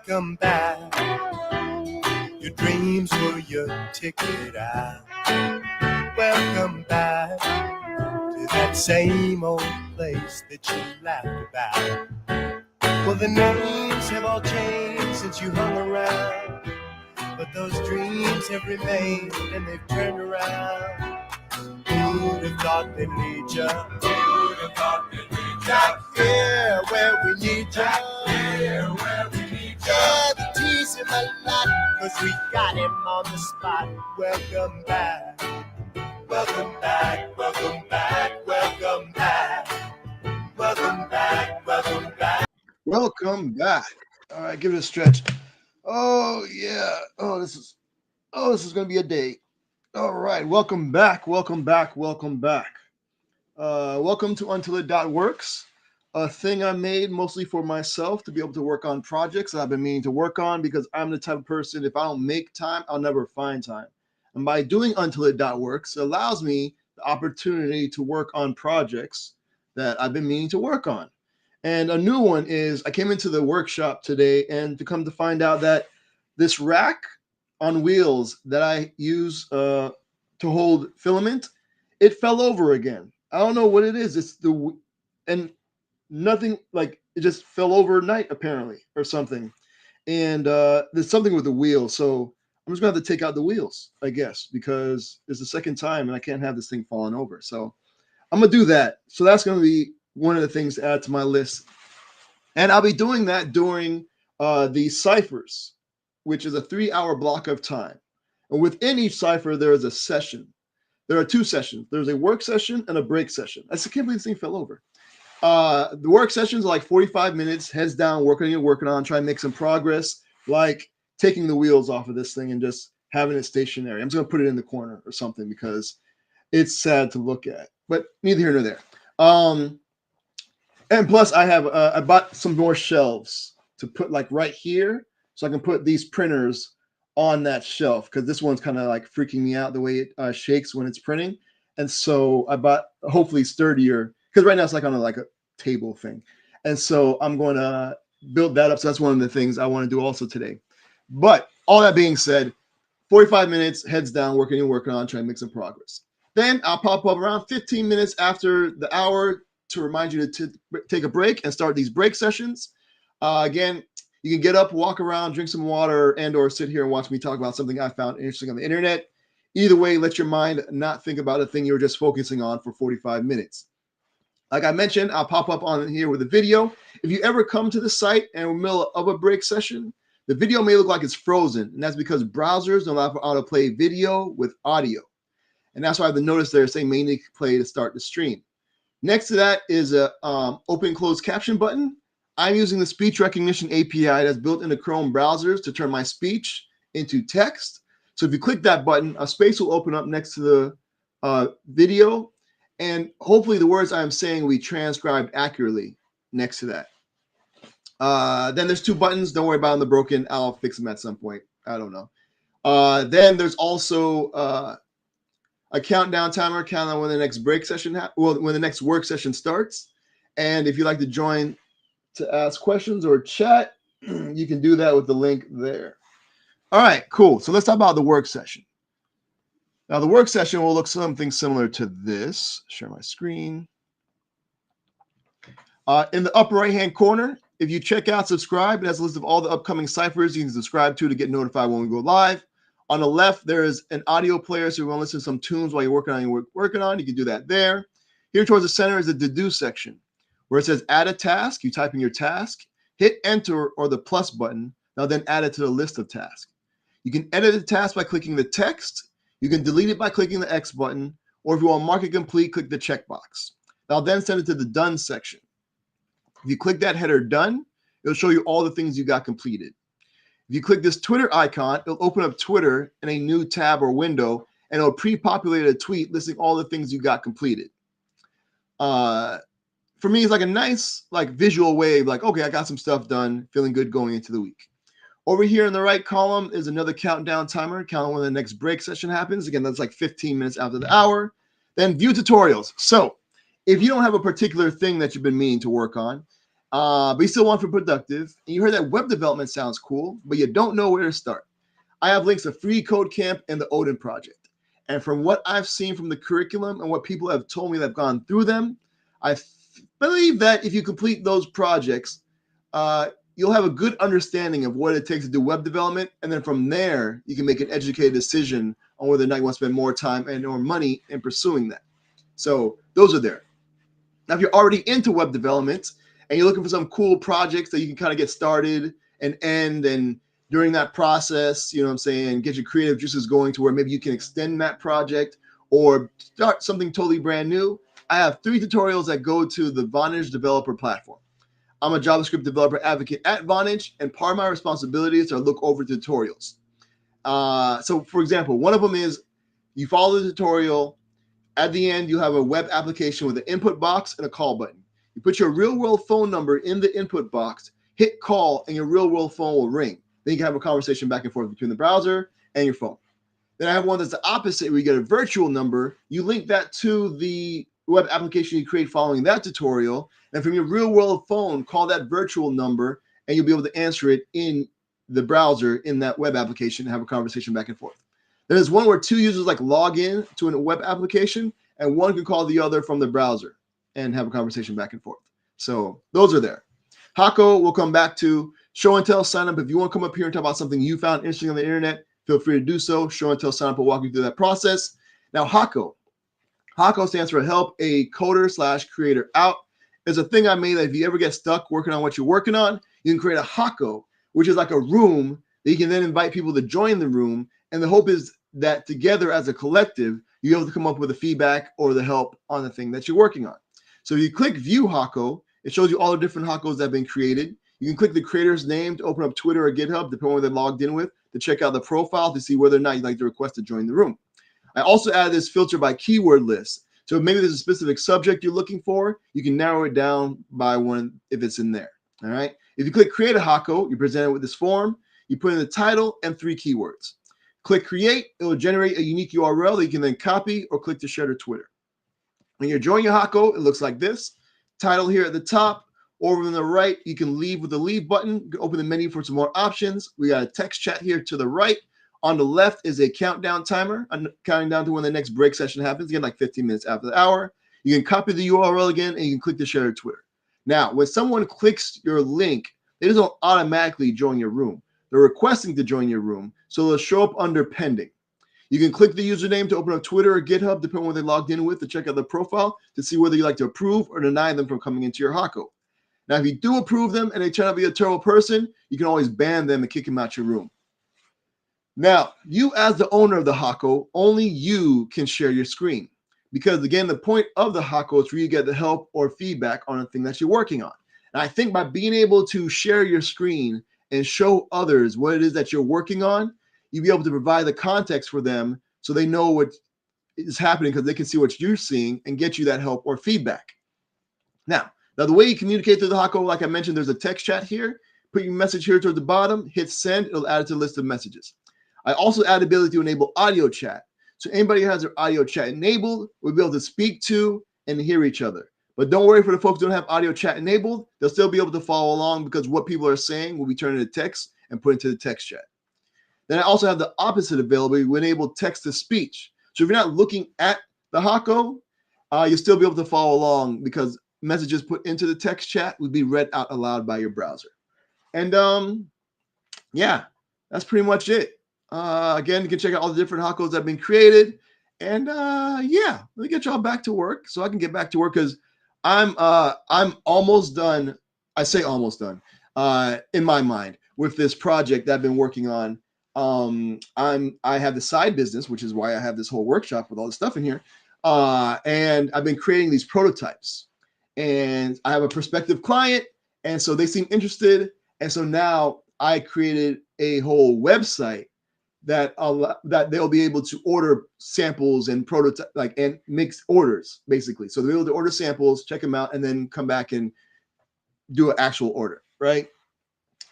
Welcome back. Your dreams were your ticket out. Welcome back to that same old place that you laughed about. Well, the names have all changed since you hung around, but those dreams have remained and they've turned around. Who'd have thought they'd lead ya? Who'd have thought they'd lead ya? Back here where we need ya. Back here where we need ya. Yeah, the tease him a lot, 'cause we got him on the spot. Welcome back. Welcome back. Welcome back. Welcome back. Welcome back. Welcome back. Welcome back. All right, give it a stretch. Oh yeah. This is gonna be a day. All right, welcome back. Welcome back. Welcome back. Welcome to untilit.works, a thing I made mostly for myself to be able to work on projects that I've been meaning to work on because I'm the type of person, if I don't make time, I'll never find time. And by doing untilit.works, it allows me the opportunity to work on projects that I've been meaning to work on. And a new one is I came into the workshop today and to come to find out that this rack on wheels that I use to hold filament, it fell over again. I don't know what it is. And nothing, like it just fell overnight apparently or something. And there's something with the wheel. So I'm just gonna have to take out the wheels, I guess, because it's the second time and I can't have this thing falling over. So I'm gonna do that. So that's gonna be one of the things to add to my list. And I'll be doing that during the ciphers, which is a 3-hour block of time. And within each cipher, there is a session. There are two sessions. There's a work session and a break session. I can't believe this thing fell over. The work sessions are like 45 minutes, heads down, working on, trying to make some progress, like taking the wheels off of this thing and just having it stationary. I'm just gonna put it in the corner or something because it's sad to look at, but neither here nor there. And plus, I bought some more shelves to put like right here, so I can put these printers on that shelf because this one's kind of like freaking me out the way it shakes when it's printing. And so I bought hopefully sturdier because right now it's like on like a table thing. And so I'm going to build that up. So that's one of the things I want to do also today. But all that being said, 45 minutes, heads down, working on, trying to make some progress. Then I'll pop up around 15 minutes after the hour to remind you to take a break and start these break sessions. Again, you can get up, walk around, drink some water, and or sit here and watch me talk about something I found interesting on the internet. Either way, let your mind not think about a thing you're just focusing on for 45 minutes. Like I mentioned, I'll pop up on here with a video. If you ever come to the site and in the middle of a break session, the video may look like it's frozen, and that's because browsers don't allow for autoplay video with audio. And that's why I have the notice there saying mainly play to start the stream. Next to that is a open closed caption button. I'm using the speech recognition API that's built into Chrome browsers to turn my speech into text. So if you click that button, a space will open up next to the video, and hopefully the words I'm saying will be transcribed accurately next to that. Then there's two buttons. Don't worry about them. They're broken. I'll fix them at some point. I don't know. Then there's also a countdown timer, count on when the next break session, when the next work session starts. And if you'd like to join to ask questions or chat, you can do that with the link there. All right, cool. So let's talk about the work session. Now, the work session will look something similar to this. Share my screen. In the upper right-hand corner, if you check out subscribe, it has a list of all the upcoming ciphers you can subscribe to get notified when we go live. On the left, there is an audio player, so you want to listen to some tunes while you're working on. You can do that there. Here towards the center is the to-do section, where it says add a task. You type in your task, hit enter or the plus button. Now then add it to the list of tasks. You can edit the task by clicking the text. You can delete it by clicking the X button, or if you want to mark it complete, click the checkbox. Now then send it to the done section. If you click that header done, it'll show you all the things you got completed. If you click this Twitter icon, it'll open up Twitter in a new tab or window, and it'll pre-populate a tweet listing all the things you got completed. For me, it's like a nice visual way of okay, I got some stuff done, feeling good going into the week. Over here in the right column is another countdown timer, counting when the next break session happens. Again, that's like 15 minutes after the hour. Then view tutorials. So if you don't have a particular thing that you've been meaning to work on, but you still want for productive, and you heard that web development sounds cool, but you don't know where to start. I have links to Free Code Camp and the Odin Project. And from what I've seen from the curriculum and what people have told me that have gone through them, I believe that if you complete those projects, you'll have a good understanding of what it takes to do web development. And then from there, you can make an educated decision on whether or not you want to spend more time and or money in pursuing that. So those are there. Now, if you're already into web development and you're looking for some cool projects that you can kind of get started and end, and during that process, you know what I'm saying, get your creative juices going to where maybe you can extend that project or start something totally brand new, I have 3 tutorials that go to the Vonage developer platform. I'm a JavaScript developer advocate at Vonage, and part of my responsibility is to look over tutorials. So, for example, one of them is you follow the tutorial. At the end, you have a web application with an input box and a call button. You put your real world phone number in the input box, hit call, and your real world phone will ring. Then you can have a conversation back and forth between the browser and your phone. Then I have one that's the opposite, where you get a virtual number. You link that to the web application you create following that tutorial. And from your real world phone, call that virtual number, and you'll be able to answer it in the browser in that web application and have a conversation back and forth. There's one where 2 users like log in to a web application, and one can call the other from the browser and have a conversation back and forth. So those are there. Hako will come back to. Show and tell, sign up. If you want to come up here and talk about something you found interesting on the internet, feel free to do so. Show and tell, sign up, will walk you through that process. Now, Hako. Hako stands for Help a Coder / Creator Out. It's a thing I made that if you ever get stuck working on what you're working on, you can create a Hako, which is like a room that you can then invite people to join the room. And the hope is that together as a collective, you're able to come up with the feedback or the help on the thing that you're working on. So if you click View Hako, it shows you all the different Hakos that have been created. You can click the creator's name to open up Twitter or GitHub, depending on what they're logged in with, to check out the profile to see whether or not you'd like to request to join the room. I also added this filter by keyword list. So maybe there's a specific subject you're looking for, you can narrow it down by one if it's in there. All right. If you click create a Hako, you're presented with this form. You put in the title and 3 keywords. Click create, it will generate a unique URL that you can then copy or click to share to Twitter. When you're joining your Hako, it looks like this. Title here at the top. Over on the right, you can leave with the leave button. You can open the menu for some more options. We got a text chat here to the right. On the left is a countdown timer. I'm counting down to when the next break session happens, again, like 15 minutes after the hour. You can copy the URL again, and you can click to share to Twitter. Now, when someone clicks your link, they don't automatically join your room. They're requesting to join your room, so they'll show up under pending. You can click the username to open up Twitter or GitHub, depending on what they logged in with, to check out the profile to see whether you like to approve or deny them from coming into your Hako. Now, if you do approve them and they turn out to be a terrible person, you can always ban them and kick them out your room. Now, you as the owner of the Hako, only you can share your screen. Because again, the point of the Hako is for you to get the help or feedback on the thing that you're working on. And I think by being able to share your screen and show others what it is that you're working on, you'll be able to provide the context for them so they know what is happening, because they can see what you're seeing and get you that help or feedback. Now, the way you communicate through the Hako, like I mentioned, there's a text chat here. Put your message here toward the bottom, hit send, it'll add it to the list of messages. I also add the ability to enable audio chat. So anybody who has their audio chat enabled will be able to speak to and hear each other. But don't worry for the folks who don't have audio chat enabled, they'll still be able to follow along, because what people are saying will be turned into text and put into the text chat. Then I also have the opposite availability. We enable text to speech. So if you're not looking at the Hako, you'll still be able to follow along, because messages put into the text chat would be read out aloud by your browser. And yeah, that's pretty much it. Again, you can check out all the different Hakos that have been created. And yeah, let me get y'all back to work so I can get back to work, because I'm almost done. I say almost done in my mind with this project that I've been working on. I have the side business, which is why I have this whole workshop with all the stuff in here. And I've been creating these prototypes, and I have a prospective client, and so they seem interested. And so now I created a whole website that they'll be able to order samples and prototype, like, and mix orders basically. So they'll be able to order samples, check them out, and then come back and do an actual order, right?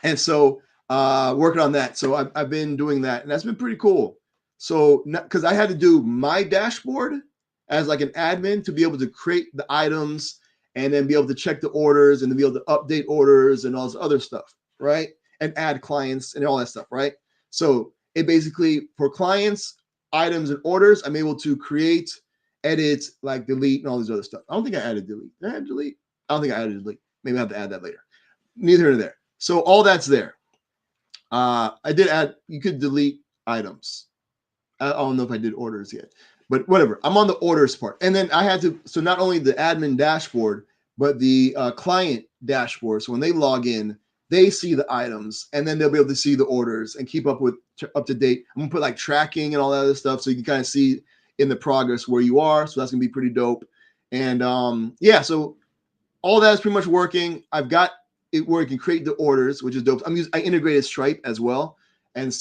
And so working on that. So I've been doing that, and that's been pretty cool. So because I had to do my dashboard as like an admin to be able to create the items and then be able to check the orders and then be able to update orders and all this other stuff, right? And add clients and all that stuff, right? So it basically, for clients, items, and orders, I'm able to create, edit, like delete, and all these other stuff. I don't think I added delete. Did I add delete? I don't think I added delete. Maybe I have to add that later. Neither here nor there. So all that's there. I did add, you could delete items. I don't know if I did orders yet, but whatever. I'm on the orders part. And then I had to, so not only the admin dashboard, but the client dashboard. So when they log in, they see the items, and then they'll be able to see the orders and keep up with up to date. I'm gonna put like tracking and all that other stuff, so you can kind of see in the progress where you are. So that's gonna be pretty dope. And yeah, so all that is pretty much working. I've got it where you can create the orders, which is dope. I integrated Stripe as well. And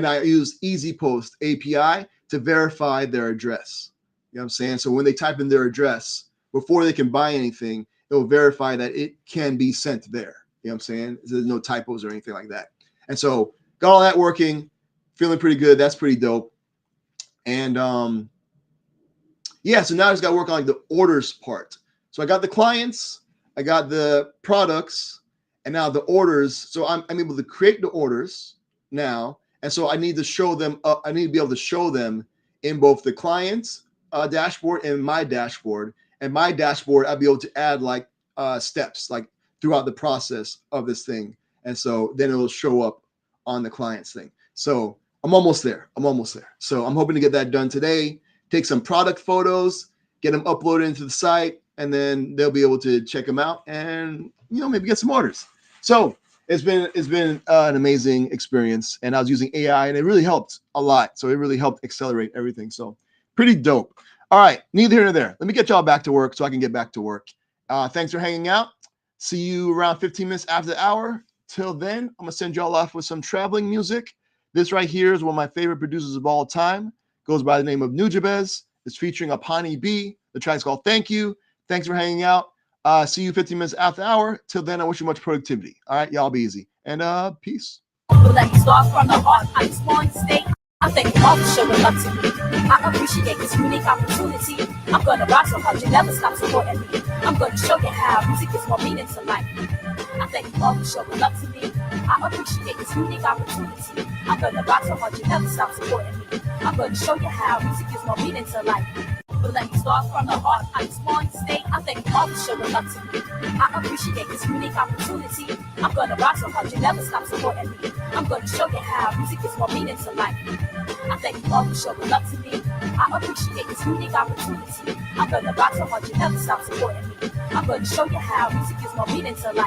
I use Easy Post API to verify their address. You know what I'm saying? So when they type in their address, before they can buy anything, it will verify that it can be sent there. You know what I'm saying? There's no typos or anything like that. And so got all that working, feeling pretty good. That's pretty dope. And yeah, so now I just got to work on like the orders part. So I got the clients, I got the products, and now the orders. So I'm able to create the orders now. And so I need to show them, I need to be able to show them in both the client's dashboard and my dashboard. And my dashboard, I'll be able to add like steps like throughout the process of this thing. And so then it'll show up on the client's thing. So I'm almost there. So I'm hoping to get that done today, take some product photos, get them uploaded into the site, and then they'll be able to check them out and, you know, maybe get some orders. So it's been an amazing experience, and I was using AI, and it really helped a lot. So it really helped accelerate everything. So pretty dope. All right, neither here nor there. Let me get y'all back to work so I can get back to work. Thanks for hanging out. See you around 15 minutes after the hour. Till then, I'm gonna send y'all off with some traveling music. This right here is one of my favorite producers of all time. Goes by the name of Nujabez. It's featuring Apani B. The track's called Thank You. Thanks for hanging out. See you 15 minutes after the hour. Till then, I wish you much productivity. All right, y'all be easy. And peace. Let me start from the heart. I just want to stay. I thank you all for showing love to me. I appreciate this unique opportunity. I'm gonna rock so hard you never stop supporting me. I'm gonna show you how music is more meaning to life. I thank you all for showing love to me. I appreciate this unique opportunity. I'm gonna rock so hard you never stop supporting me. I'm gonna show you how music is more meaning to life. But let me start from the heart. I just want to stay. I thank you all for showing love to me. I appreciate this unique opportunity. I'm gonna rock so hard you never stop supporting me. I'm gonna show you how music is more meaning to life. I thank you all for showing love to me. I appreciate this unique opportunity. I'm gonna rock so hard you never stop supporting me. I'm gonna show you how music is more meaning to life.